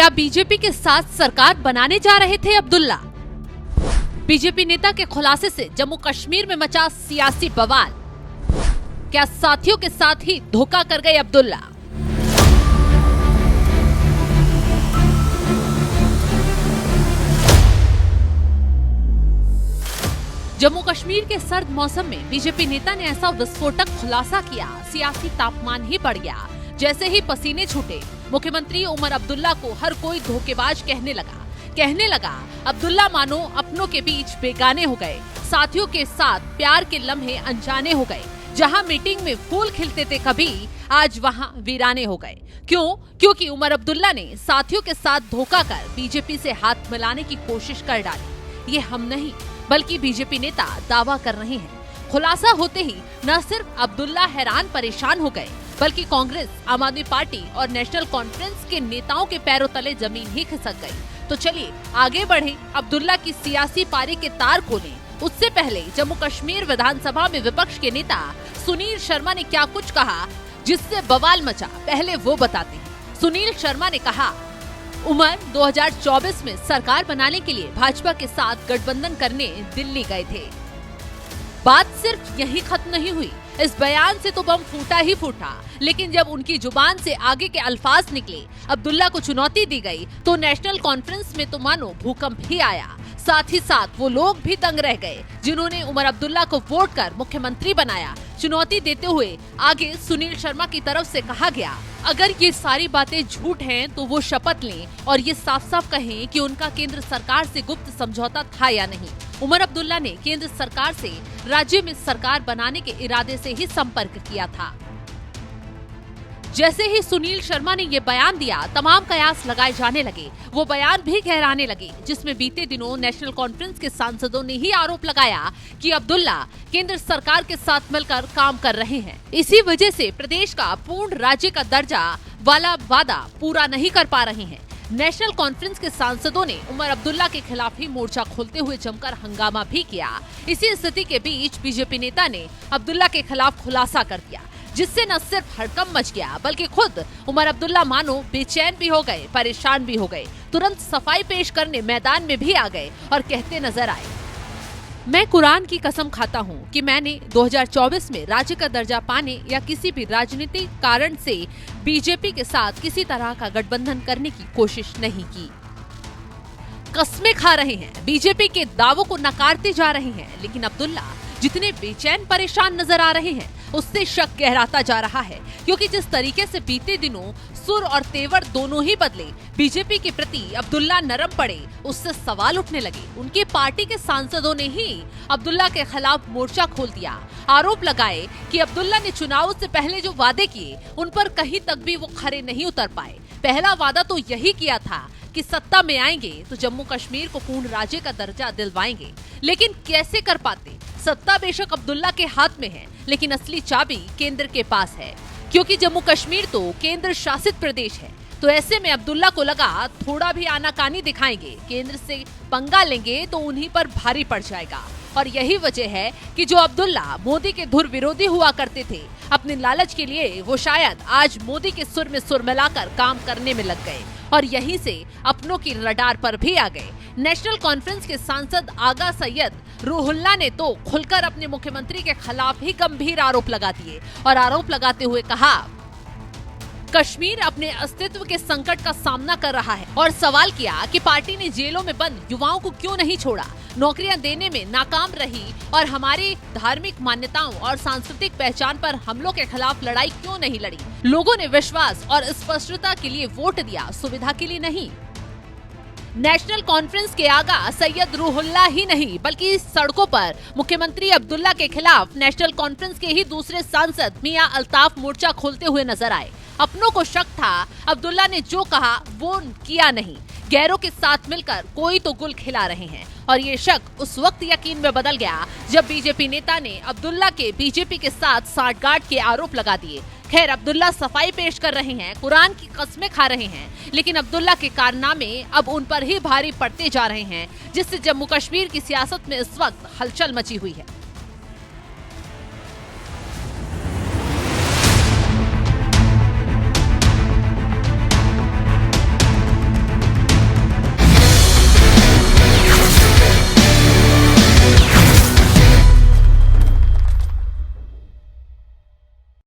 क्या बीजेपी के साथ सरकार बनाने जा रहे थे अब्दुल्ला? बीजेपी नेता के खुलासे से जम्मू कश्मीर में मचा सियासी बवाल। क्या साथियों के साथ ही धोखा कर गए अब्दुल्ला? जम्मू कश्मीर के सर्द मौसम में बीजेपी नेता ने ऐसा विस्फोटक खुलासा किया, सियासी तापमान ही बढ़ गया। जैसे ही पसीने छूटे, मुख्यमंत्री उमर अब्दुल्ला को हर कोई धोखेबाज कहने लगा अब्दुल्ला मानो अपनों के बीच बेगाने हो गए, साथियों के साथ प्यार के लम्हे अनजाने हो गए। जहां मीटिंग में फूल खिलते थे कभी, आज वहां वीराने हो गए। क्योंकि उमर अब्दुल्ला ने साथियों के साथ धोखा कर बीजेपी से हाथ मिलाने की कोशिश कर डाली। ये हम नहीं बल्कि बीजेपी नेता दावा कर रहे हैं। खुलासा होते ही न सिर्फ अब्दुल्ला हैरान परेशान हो गए, बल्कि कांग्रेस, आम आदमी पार्टी और नेशनल कॉन्फ्रेंस के नेताओं के पैरों तले जमीन ही खिसक गई। तो चलिए आगे बढ़े, अब्दुल्ला की सियासी पारी के तार खोलें। उससे पहले जम्मू कश्मीर विधानसभा में विपक्ष के नेता सुनील शर्मा ने क्या कुछ कहा जिससे बवाल मचा, पहले वो बताते हैं। सुनील शर्मा ने कहा, उमर 2024 में सरकार बनाने के लिए भाजपा के साथ गठबंधन करने दिल्ली गए थे। बात सिर्फ यही खत्म नहीं हुई, इस बयान से तो बम फूटा ही फूटा। लेकिन जब उनकी जुबान से आगे के अल्फाज निकले, अब्दुल्ला को चुनौती दी गई, तो नेशनल कॉन्फ्रेंस में तो मानो भूकंप ही आया। साथ ही साथ वो लोग भी दंग रह गए जिन्होंने उमर अब्दुल्ला को वोट कर मुख्यमंत्री बनाया। चुनौती देते हुए आगे सुनील शर्मा की तरफ से कहा गया, अगर ये सारी बातें झूठ हैं तो वो शपथ लें और ये साफ साफ कहें कि उनका केंद्र सरकार से गुप्त समझौता था या नहीं। उमर अब्दुल्ला ने केंद्र सरकार से राज्य में सरकार बनाने के इरादे से ही संपर्क किया था। जैसे ही सुनील शर्मा ने ये बयान दिया, तमाम कयास लगाए जाने लगे। वो बयान भी गहराने लगे, जिसमें बीते दिनों नेशनल कॉन्फ्रेंस के सांसदों ने ही आरोप लगाया कि अब्दुल्ला केंद्र सरकार के साथ मिलकर काम कर रहे हैं। इसी वजह से प्रदेश का पूर्ण राज्य का दर्जा वाला वादा पूरा नहीं कर पा रहे हैं। नेशनल कॉन्फ्रेंस के सांसदों ने उमर अब्दुल्ला के खिलाफ ही मोर्चा खोलते हुए जमकर हंगामा भी किया। इसी स्थिति के बीच बीजेपी नेता ने अब्दुल्ला के खिलाफ खुलासा कर दिया, जिससे न सिर्फ हड़कंप मच गया, बल्कि खुद उमर अब्दुल्ला मानो बेचैन भी हो गए, परेशान भी हो गए। तुरंत सफाई पेश करने मैदान में भी आ गए और कहते नजर आए, मैं कुरान की कसम खाता हूं कि मैंने 2024 में राज्य का दर्जा पाने या किसी भी राजनीतिक कारण से बीजेपी के साथ किसी तरह का गठबंधन करने की कोशिश नहीं की। कस्में खा रहे हैं, बीजेपी के दावों को नकारते जा रहे हैं। लेकिन अब्दुल्ला जितने बेचैन परेशान नजर आ रहे हैं, उससे शक गहराता जा रहा है। क्योंकि जिस तरीके से बीते दिनों सुर और तेवर दोनों ही बदले, बीजेपी के प्रति अब्दुल्ला नरम पड़े, उससे सवाल उठने लगे। उनकी पार्टी के सांसदों ने ही अब्दुल्ला के खिलाफ मोर्चा खोल दिया, आरोप लगाए कि अब्दुल्ला ने चुनाव से पहले जो वादे किए, उन पर कहीं तक भी वो खरे नहीं उतर पाए। पहला वादा तो यही किया था कि सत्ता में आएंगे तो जम्मू कश्मीर को पूर्ण राज्य का दर्जा दिलवाएंगे। लेकिन कैसे कर पाते? सत्ता बेशक अब्दुल्ला के हाथ में है, लेकिन असली चाबी केंद्र के पास है। क्योंकि जम्मू कश्मीर तो केंद्र शासित प्रदेश है। तो ऐसे में अब्दुल्ला को लगा, थोड़ा भी आनाकानी दिखाएंगे, केंद्र से पंगा लेंगे तो उन्हीं पर भारी पड़ जाएगा। और यही वजह है कि जो अब्दुल्ला मोदी के धुर विरोधी हुआ करते थे, अपने लालच के लिए वो शायद आज मोदी के सुर में सुर मिलाकर काम करने में लग गए और यहीं से अपनों की रडार पर भी आ गए। नेशनल कॉन्फ्रेंस के सांसद आगा सैयद रूहुल्ला ने तो खुलकर अपने मुख्यमंत्री के खिलाफ ही गंभीर आरोप लगा दिए और आरोप लगाते हुए कहा, कश्मीर अपने अस्तित्व के संकट का सामना कर रहा है और सवाल किया कि पार्टी ने जेलों में बंद युवाओं को क्यों नहीं छोड़ा, नौकरियां देने में नाकाम रही और हमारी धार्मिक मान्यताओं और सांस्कृतिक पहचान पर हमलों के खिलाफ लड़ाई क्यों नहीं लड़ी। लोगों ने विश्वास और स्पष्टता के लिए वोट दिया, सुविधा के लिए नहीं। नेशनल कॉन्फ्रेंस के आगा सैयद रूहुल्ला ही नहीं, बल्कि सड़कों पर मुख्यमंत्री अब्दुल्ला के खिलाफ नेशनल कॉन्फ्रेंस के ही दूसरे सांसद मियां अल्ताफ मोर्चा खोलते हुए नजर आए। अपनों को शक था अब्दुल्ला ने जो कहा वो किया नहीं, गैरों के साथ मिलकर कोई तो गुल खिला रहे हैं। और ये शक उस वक्त यकीन में बदल गया जब बीजेपी नेता ने अब्दुल्ला के बीजेपी के साथ सांठगांठ के आरोप लगा दिए। खैर, अब्दुल्ला सफाई पेश कर रहे हैं, कुरान की कस्में खा रहे हैं, लेकिन अब्दुल्ला के कारनामे अब उन पर ही भारी पड़ते जा रहे हैं, जिससे जम्मू कश्मीर की सियासत में इस वक्त हलचल मची हुई है।